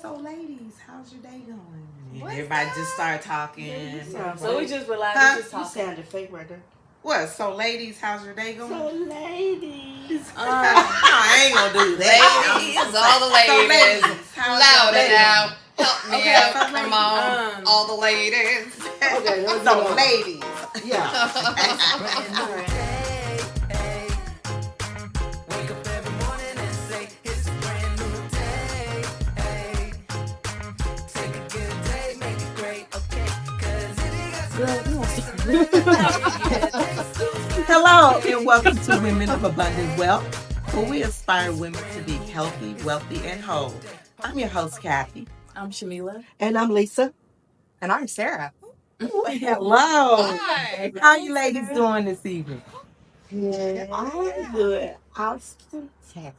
So, ladies, how's your day going? What's Everybody up? just start talking. Yeah, So we just relax. Huh? We just You talking. sounded fake right there. What? So, ladies, how's your day going? So, ladies. I ain't gonna do that. Ladies, all the ladies, how's louder your day now. going? Help me Okay, out. so Come ladies, on, all the ladies. Okay, let's So, go. ladies. Yeah. Hello, and welcome to Women of Abundant Wealth, where we inspire women to be healthy, wealthy, and whole. I'm your host, Kathy. I'm Shamila. And I'm Lisa. And I'm Sarah. Hello. Hi. How you ladies doing this evening? Yeah. I'm good. Awesome test.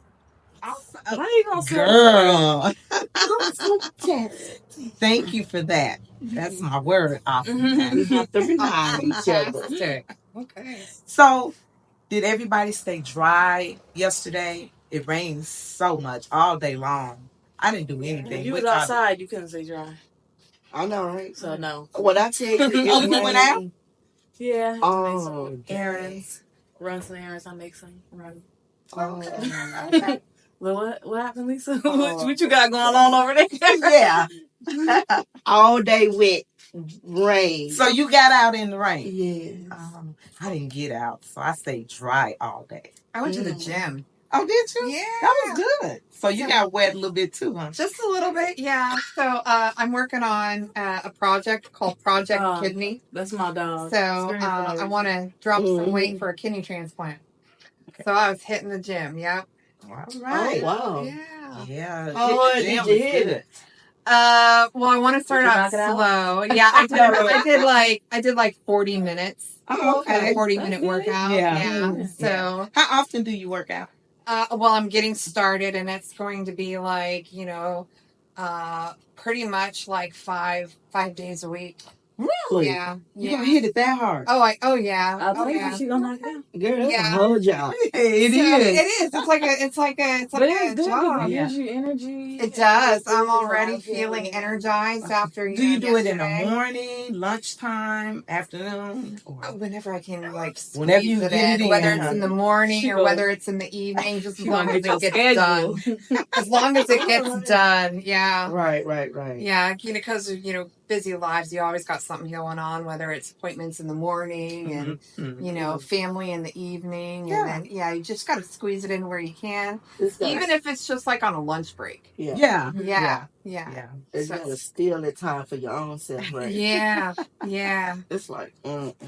How you gonna say Girl, Awesome test. thank you for that. That's my word. Awesome. We have to remind each other. Okay. So, did everybody stay dry yesterday? It rained so much all day long. I didn't do anything. If you was outside, you couldn't stay dry. I know, right? So no. What I tell you, Oh, you went out? Yeah. Oh, Errands. Run some errands. I make some. Run. Okay. Well, what happened, Lisa? What you got going on over there? Yeah. All day wet rain. So you got out in the rain? Yes. I didn't get out, so I stayed dry all day. I went to the gym. Oh, did you? Yeah. That was good. So you got wet a little bit too, huh? Just a little bit, yeah. So I'm working on a project called Project Kidney. That's my dog. So I want to drop some weight for a kidney transplant. Okay. So I was hitting the gym. Yep. All right. Oh, wow. Yeah. Yeah. How hard did you hit it? Well, I want to start out slow. Yeah, I did like 40 minutes. Oh, okay. A 40-minute workout. Yeah. So how often do you work out? well, I'm getting started, and it's going to be like pretty much like five days a week. Really? Yeah. You gonna hit it that hard? Oh yeah. I think she's gonna knock it out. Girl, that's Yeah. a whole job. It is. It's like a job. It gives you energy. It does. I'm already feeling energized after. Do you do it in the yesterday. morning, lunchtime, afternoon? Or Whenever I can, like whenever you squeeze get it in, whether it's in the morning or whether it's in the evening, just as long as it gets done. As long as it gets done, yeah. Right. Yeah, because of busy lives, you always got something going on, whether it's appointments in the morning and family in the evening, and then you just got to squeeze it in where you can, even if it's just like on a lunch break. Yeah. It's got to steal the time for your own self, right? Yeah. It's like,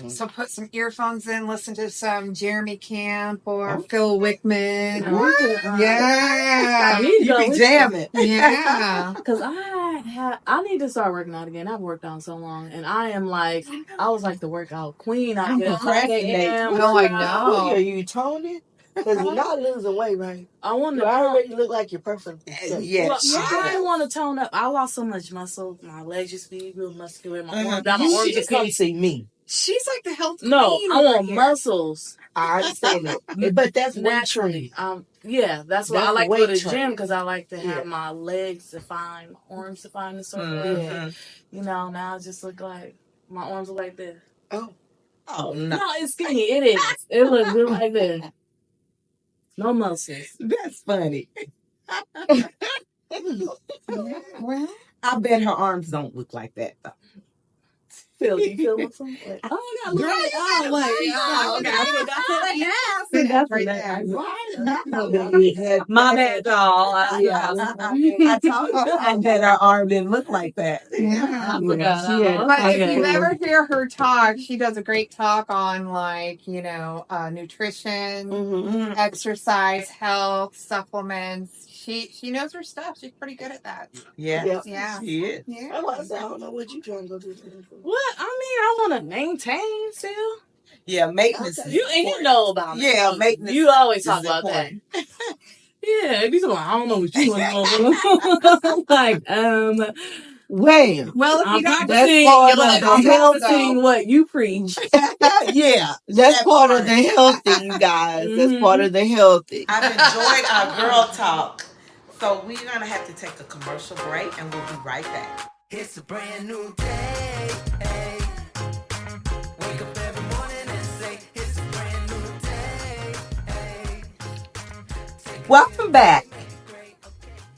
So put some earphones in, listen to some Jeremy Camp or Phil Wickman. What? Yeah. You be jamming. Yeah. Because I need to start working out again. I've worked out so long, and I was like the workout queen. I'm procrastinating. No, I know. Are you toning? Because you're not losing weight, right? I want You to. already look like you're perfect. Yes. I want to tone up. I lost so much muscle. My legs used to be real muscular. My arms, You should come see me. She's like the health No, queen I want here. muscles. I understand it. But that's naturally. That's why I like to go to the gym, because I like to have my legs defined, my arms defined a certain way. Now I just look like my arms are like this. Oh no. No, it's skinny. It is. It looks real like this. No muscles. That's funny. Well, I bet her arms don't look like that though. Phil, do you feel muscle? My bad, y'all. I told her I bet her arm didn't look like that. Yeah. But if you ever hear her talk, she does a great talk on nutrition, exercise, health, supplements. She knows her stuff. She's pretty good at that. Yeah. She is. Yeah. I don't know what you trying to go do. What? I want to maintain still. Yeah, maintenance. You know about it. Yeah, maintenance. You always talk about that. Yeah, these are like, I don't know what you want to like, well, if you don't I'm practicing what you preach. Yeah, that's part of the healthy, you guys. That's part of the healthy. I've enjoyed our girl talk So we're going to have to take a commercial break, and we'll be right back. It's a brand new day. Wake up every morning and say, it's a brand new day. Welcome back.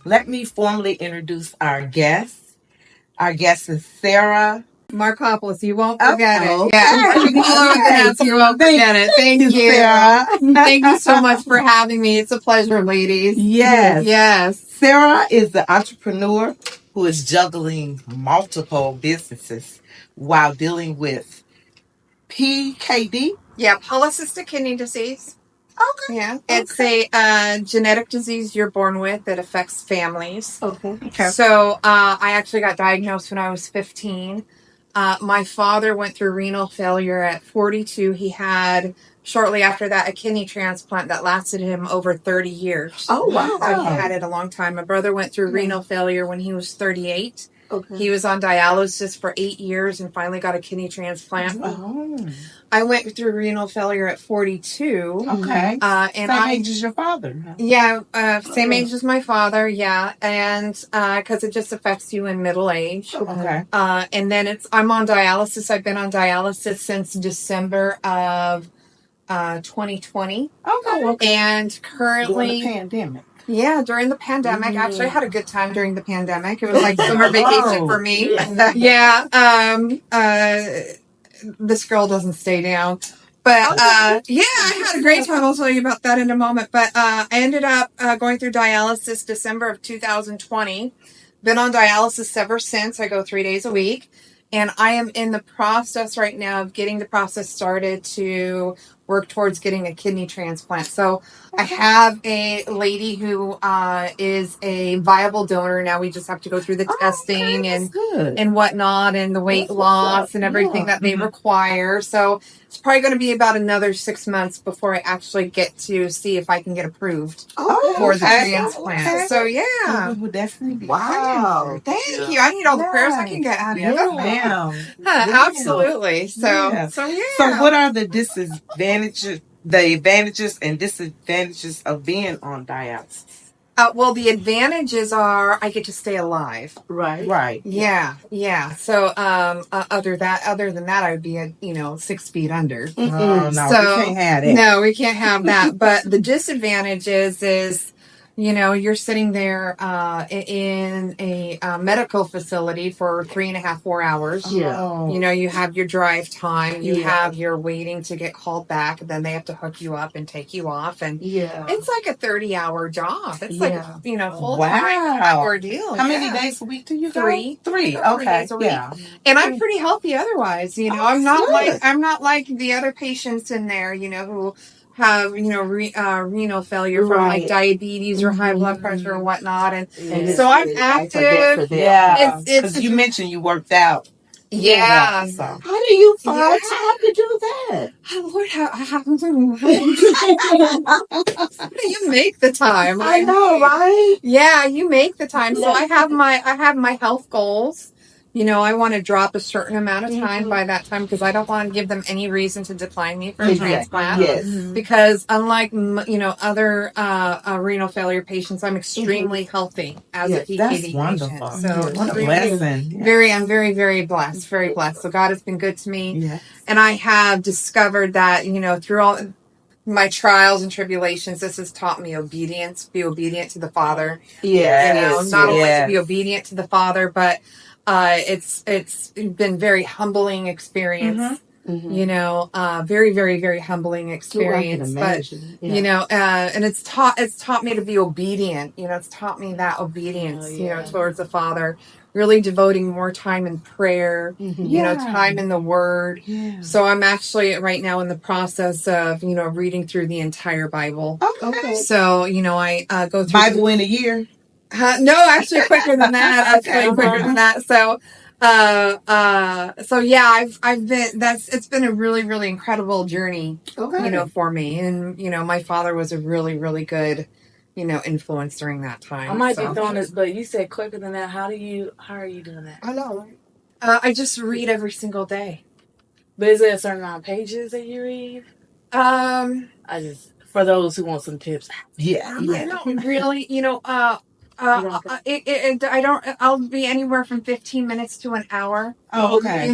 Let me formally introduce our guest. Our guest is Sarah Marcopolos, you won't forget it. Okay. Yeah, you won't forget it. Thank you, Sarah. Thank you so much for having me. It's a pleasure, ladies. Yes. Sarah is the entrepreneur who is juggling multiple businesses while dealing with PKD. Yeah, polycystic kidney disease. Okay. Yeah, it's a genetic disease you're born with that affects families. Okay. So I actually got diagnosed when I was 15. My father went through renal failure at 42. He had, shortly after that, a kidney transplant that lasted him over 30 years. Oh, wow. So he had it a long time. My brother went through renal failure when he was 38. Okay. He was on dialysis for 8 years and finally got a kidney transplant. Oh. I went through renal failure at 42. Okay. And Same age as your father. Huh? Yeah, same age as my father, yeah. And because it just affects you in middle age. Okay. And then I'm on dialysis. I've been on dialysis since December of 2020. Okay. And currently... During the pandemic. Yeah, during the pandemic. Actually, I had a good time during the pandemic. It was like summer vacation for me. Yeah. This girl doesn't stay down. But yeah, I had a great time. I'll tell you about that in a moment. But I ended up going through dialysis December of 2020. Been on dialysis ever since. I go 3 days a week. And I am in the process right now of getting the process started to work towards getting a kidney transplant. So I have a lady who is a viable donor. Now we just have to go through the testing and whatnot and the weight loss and everything that they require. So it's probably going to be about another 6 months before I actually get to see if I can get approved for the transplant. Okay. So yeah. We would definitely be Wow. Thank you. I need all the prayers I can get out of you. Absolutely. So yeah. So what are the disadvantages, the advantages and disadvantages of being on dialysis? Well, the advantages are I get to stay alive. Right. Yeah. So, other than that, I would be 6 feet under. Oh, no, So, we can't have that. No, we can't have that. But the disadvantages is, you're sitting there in a medical facility for 3.5, 4 hours. Yeah. You have your drive time. You have your waiting to get called back. And then they have to hook you up and take you off. And it's like a 30-hour job. It's like full-time ordeal. How many days a week do you go? 3. 3. 3 Okay. days a week. Yeah. And I'm pretty healthy otherwise. I'm not like the other patients in there, who have renal failure from like diabetes or high blood pressure or whatnot, and so I'm active. Yeah, because you mentioned you worked out. Yeah. So. How do you find time to do that? Oh, Lord, how do you make the time? I know, right? Yeah, you make the time. So I have my health goals. I want to drop a certain amount of time by that time because I don't want to give them any reason to decline me for a transplant. Yes. Because unlike, other renal failure patients, I'm extremely healthy as a PKD that's patient. wonderful. So what a blessing. I'm very, very blessed. Very blessed. So God has been good to me. Yes. And I have discovered that, through all my trials and tribulations, this has taught me obedience. Be obedient to the Father. Not only to be obedient to the Father, but it's been very humbling experience. Very, very, very humbling experience. But and it's taught me to be obedient. It's taught me that obedience. Towards the Father. Really devoting more time in prayer. Time in the Word. Yeah. So I'm actually right now in the process of reading through the entire Bible. Okay. So I go through Bible in a year. No, actually quicker than that. Quicker than that. So, I've been. It's been a really, really incredible journey. For me, and my father was a really, really good, influence during that time. I might be throwing this, but you said quicker than that. How are you doing that? I know. I just read every single day. But is there a certain amount of pages that you read? For those who want some tips. Yeah. I don't really, I'll be anywhere from 15 minutes to an hour. Oh, okay.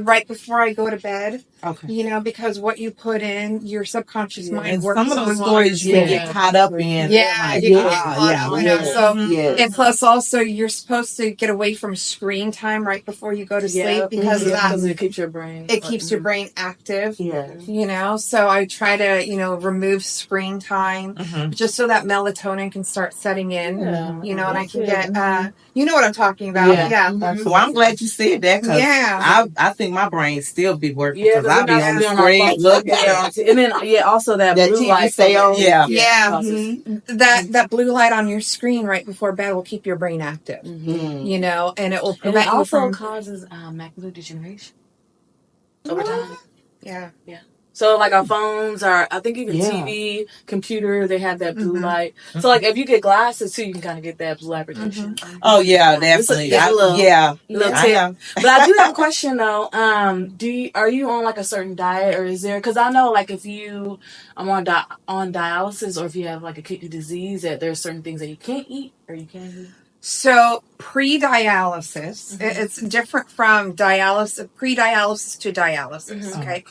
Right before I go to bed. Okay. Because what you put in, your subconscious mind And works some of those on stories you can get caught up in. you can get caught up. So, Yes. and plus also you're supposed to get away from screen time right before you go to sleep because of that. Because it keeps your brain. It keeps your brain active. Yeah. So I try to, remove screen time just so that melatonin can start setting in, and I can get, you know what I'm talking about. Yeah. Well, I'm glad you said that because I think my brain still be working because I be on the screen looking. And then, also that blue light. Stay on. That blue light on your screen right before bed will keep your brain active, and it will prevent you from... also causes macular degeneration over time. Yeah. So like our phones are, I think even TV, computer, they have that blue light. So like if you get glasses too, you can kind of get that blue light protection. Oh yeah, definitely. It's a little tip. But I do have a question though. Are you on like a certain diet, or is there? Because I know like if you on dialysis, or if you have like a kidney disease, that there's certain things that you can't eat or you can eat. So pre-dialysis, it's different from pre-dialysis to dialysis. Okay.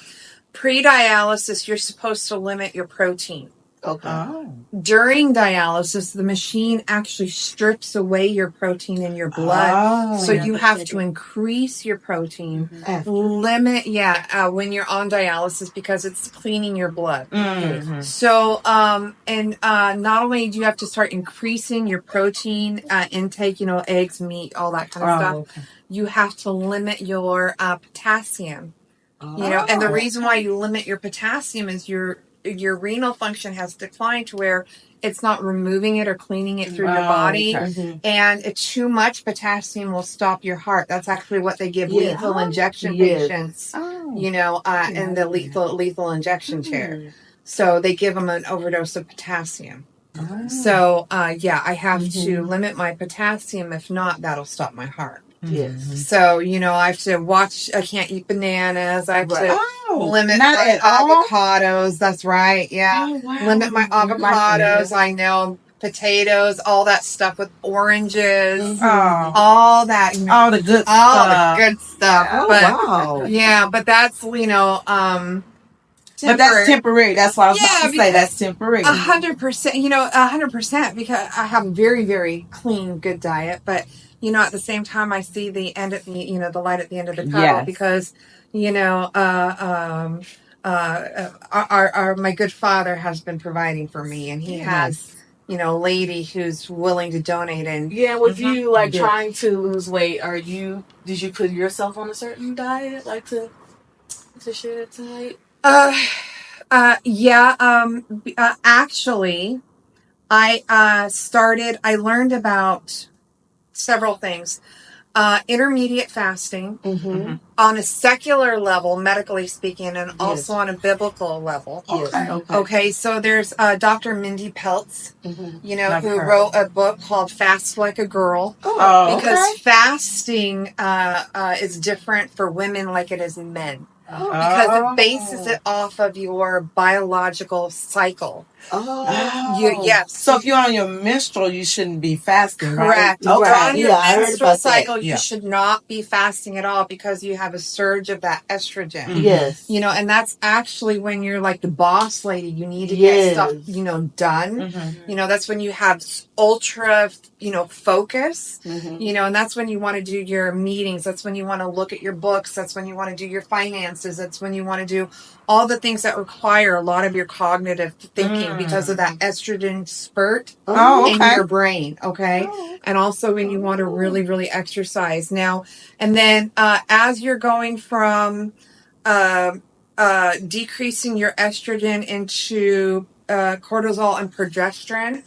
Pre-dialysis, you're supposed to limit your protein. Okay. During dialysis, the machine actually strips away your protein in your blood. So you have to increase your protein, limit, when you're on dialysis because it's cleaning your blood. So, not only do you have to start increasing your protein intake, eggs, meat, all that kind of stuff, you have to limit your potassium. And the reason why you limit your potassium is your renal function has declined to where it's not removing it or cleaning it through your body. And too much potassium will stop your heart. That's actually what they give lethal injection patients, in the lethal injection chair. So they give them an overdose of potassium. So, I have to limit my potassium. If not, that'll stop my heart. So, I have to watch, I can't eat bananas. I have to limit my avocados. That's right. Yeah. Limit my avocados. I know potatoes, all that stuff with oranges, all that, all the good stuff. But that's, but that's temporary. That's why I was about to say that's temporary. 100%. 100% because I have a very, very clean, good diet. But at the same time, I see the end at the the light at the end of the tunnel because my good father has been providing for me, and he has a lady who's willing to donate. And with you like trying to lose weight, did you put yourself on a certain diet like to share tonight? Actually, I learned about several things. Intermediate fasting on a secular level, medically speaking, and also on a biblical level. Okay. So there's Dr. Mindy Peltz, who wrote a book called Fast Like a Girl. Because fasting is different for women like it is men. Because it bases it off of your biological cycle. So if you're on your menstrual, you shouldn't be fasting, correct. Right? Okay. On your menstrual cycle, you should not be fasting at all because you have a surge of that estrogen. Yes. And that's actually when you're like the boss lady. You need to get stuff, done. That's when you have ultra, focus. And that's when you want to do your meetings. That's when you want to look at your books. That's when you want to do your finances. That's when you want to do all the things that require a lot of your cognitive thinking because of that estrogen spurt in your brain. Okay. And also when you want to really, really exercise now. And then as you're going from decreasing your estrogen into cortisol and progesterone,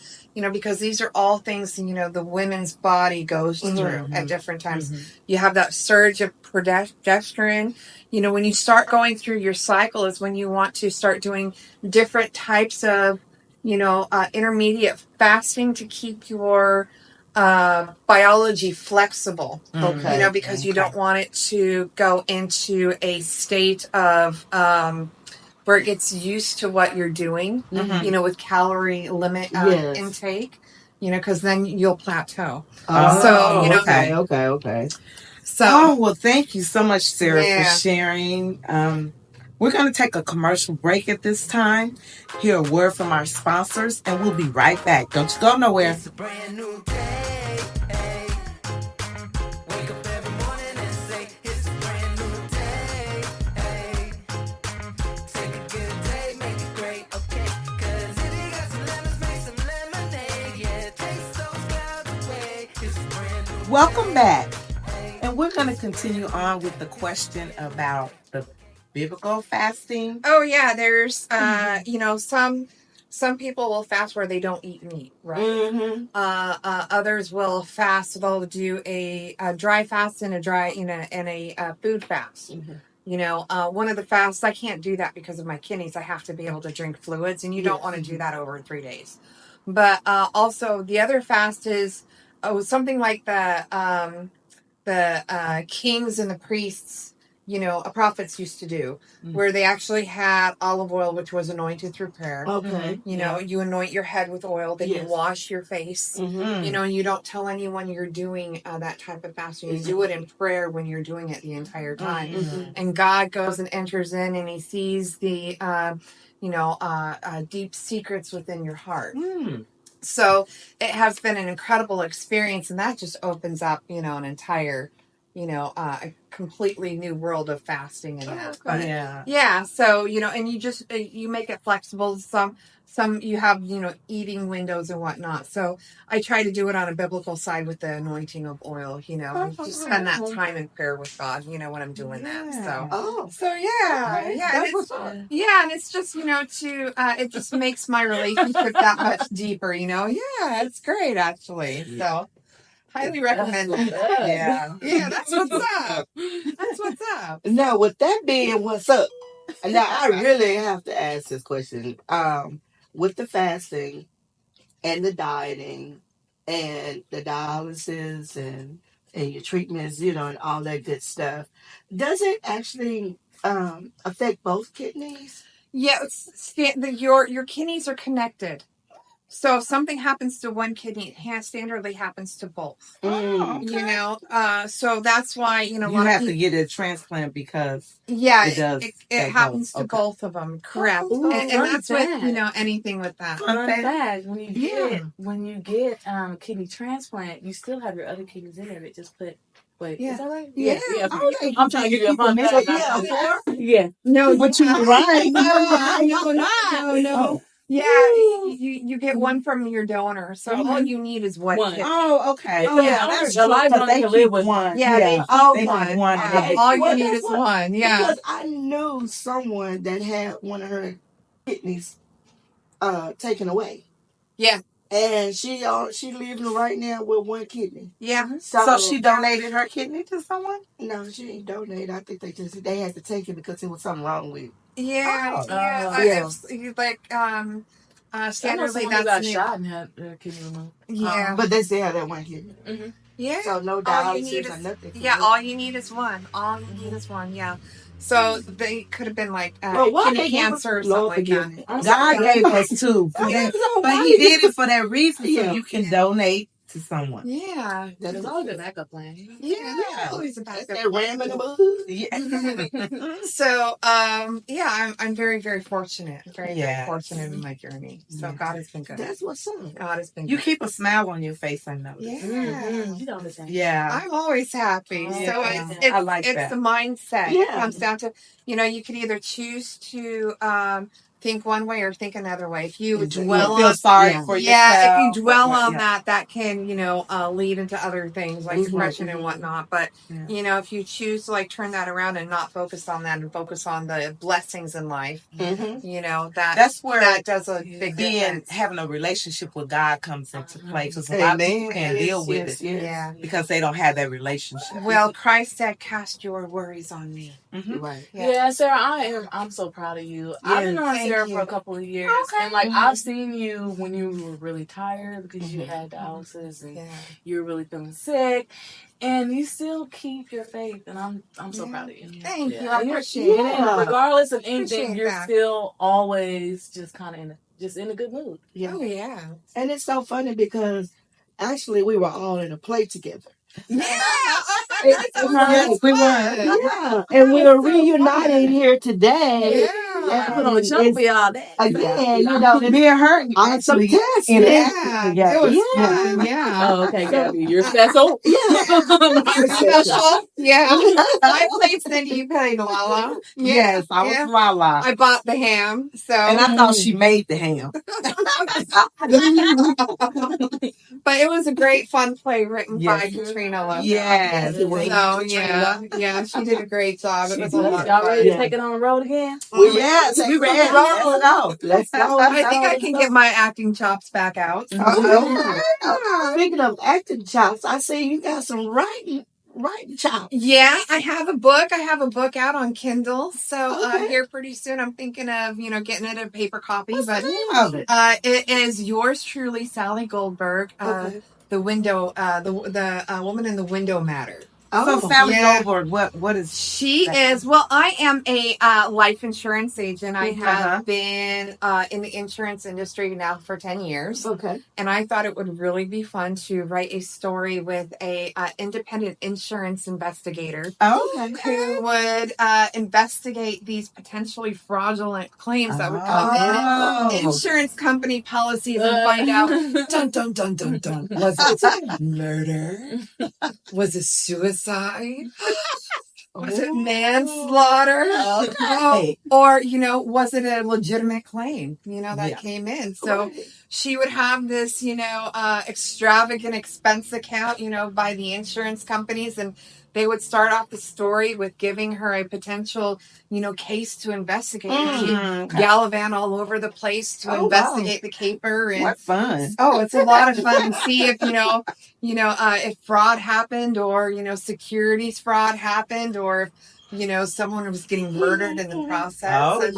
because these are all things, the women's body goes through at different times. You have that surge of progesterone. When you start going through your cycle is when you want to start doing different types of, intermediate fasting to keep your biology flexible. Okay. Because you don't want it to go into a state of where it gets used to what you're doing, with calorie limit intake. because then you'll plateau. So, okay. So, well, thank you so much, Sarah, for sharing. We're going to take a commercial break at this time, hear a word from our sponsors, and we'll be right back. Don't you go nowhere. It's a brand new day. Wake up every morning and say it's a brand new day. Take a good day, make it great, okay? 'Cause if you got some lemons, make some lemonade. Yeah, taste those clouds away. It's a brand new day. Welcome back. And we're going to continue on with the question about the biblical fasting. Oh yeah, there's some people will fast where they don't eat meat, right? Others will fast. They'll do a dry fast and a food fast. One of the fasts, I can't do that because of my kidneys. I have to be able to drink fluids, and you don't want to do that over 3 days. But also the other fast is something like the kings and the priests, prophets used to do, where they actually had olive oil, which was anointed through prayer. Okay. You anoint your head with oil, then you wash your face, and you don't tell anyone you're doing that type of fasting. You do it in prayer when you're doing it the entire time. And God goes and enters in, and he sees the, deep secrets within your heart. So it has been an incredible experience, and that just opens up, an entire, a completely new world of fasting and that. But so, and you just, you make it flexible. Some you have, eating windows and whatnot. So I try to do it on a biblical side with the anointing of oil, and just spend that time in prayer with God, when I'm doing that. So and it's just, it just makes my relationship that much deeper, it's great actually. So highly recommend it. Yeah, that's what's up. That's what's up. Now, with that being what's up, now I really have to ask this question. With the fasting and the dieting and the dialysis and your treatments, and all that good stuff, does it actually affect both kidneys? Yeah, your kidneys are connected. So if something happens to one kidney, it standardly happens to both. So that's why, you have to get a transplant because it happens to both of them. Correct. And that's with, anything with that. Fun fact, when you get kidney transplant, you still have your other kidneys in there. It just put. Wait, is that right? Yeah. I'm trying to give you a fun fact. Yeah. No, but you're right. No. Yeah, you get one from your donor, so all you need is one. Oh, okay. That's a life donor can live with one. Yeah, all you need is one. Yeah, because I knew someone that had one of her kidneys taken away. Yeah. And she living right now with one kidney. Yeah. So she donated her kidney to someone? No, she didn't donate. I think they had to take it because there was something wrong with it. Yeah. Standardly that's shot and had their kidney removed. Yeah. But they still have that one kidney. Mm-hmm. Yeah. So no dialysis or nothing. Yeah, all you need is one. Yeah. So they could have been like kidney cancer or something like that. God gave us two. But he did it for that reason, so you can donate to someone. Yeah. That's always a backup plan. Yeah. Always a backup plan. Ram in the bush. Yeah. So, I'm very, very fortunate. Very fortunate in my journey. So God has been good. That's what's up. God has been good. You keep a smile on your face, I know. Yeah. I'm always happy. Yeah. So I like that. It's the mindset. Yeah. It comes down to, you can either choose to think one way or think another way. If you dwell feel on sorry for yourself. if you dwell on that can, lead into other things like depression and whatnot. But if you choose to turn that around and not focus on that and focus on the blessings in life, that's where that does a big difference. Having a relationship with God comes into play because a lot of people can't deal with it because they don't have that relationship. Well, Christ said, "Cast your worries on me." Mm-hmm. Right. Yeah, Sarah, I'm so proud of you. I've been on Sarah for a couple of years, and I've seen you when you were really tired because you had dialysis and you were really feeling sick, and you still keep your faith, and I'm so proud of you. Thank you. I appreciate it. And regardless of anything, you're still always just kind of in a good mood. Yeah. Oh yeah. And it's so funny because Actually, we were all in a play together. Yes, we were. Yeah, and we are reunited here today. Yeah. Put on a show for y'all that. Again, you know, Me and her on some actually tests. in Yeah, together. it was Yeah. fun. Yeah. Oh, okay, Gabby. You're special. I'm special. Yeah. I played Cindy, you played Lala. Yeah. Yes, I was Yeah. Lala. I bought the ham. So And I thought she made the ham. but it was a great fun play written Yes. by Katrina Love. Yes. So yeah, she did a great job. It was a lot of Y'all ready fun. to take it on the road again? Yes, we ready. Let's go. Let's go. I think I can get my acting chops back out. Speaking of acting chops, I see you got some writing chops. Yeah, I have a book. I have a book out on Kindle. So Okay. here pretty soon, I'm thinking of getting it a paper copy. What's But the name of it? it is yours truly, Sally Goldberg. Okay. The window, the woman in the window matter. So Sally Yeah. Goldberg, what is She that? is, well, I am a life insurance agent. I Uh-huh. have been in the insurance industry now for 10 years. Okay. And I thought it would really be fun to write a story with a independent insurance investigator Okay. who would investigate these potentially fraudulent claims that would come in insurance company policies and find out, dun, dun, dun, dun, dun, was it murder? Was it suicide? Was it manslaughter? Okay. Or, was it a legitimate claim, that came in? So she would have this, extravagant expense account, by the insurance companies. And they would start off the story with giving her a potential, case to investigate. She'd gallivant all over the place to investigate the caper. And What fun. oh, it's a lot of fun to see if, if fraud happened or, securities fraud happened or, someone was getting murdered in the process. And,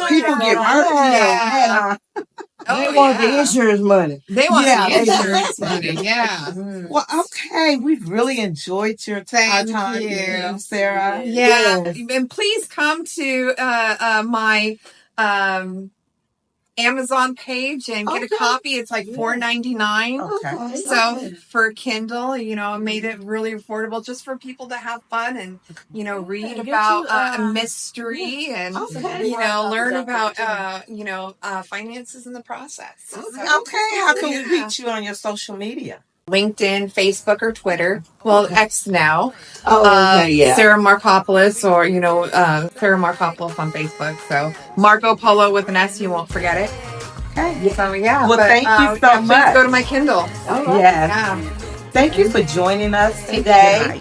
People get murdered. Yeah. They want the insurance money. They want the insurance money. Yeah. Well, okay. We've really enjoyed your time, you, Sarah. Yeah. And please come to my Amazon page and get a copy. It's like $4.99. Okay. So for Kindle, I made it really affordable just for people to have fun and, read about a mystery and, learn about, finances in the process. So, Okay. How can we reach you on your social media? LinkedIn, Facebook, or Twitter. Well, X now. Yeah. Sarah Marcopolos or, Sarah Marcopolos on Facebook. So Marcopolo with an S, you won't forget it. Okay. So, yeah. Well, thank you so much. Please go to my Kindle. Yes. Thank you for joining us today.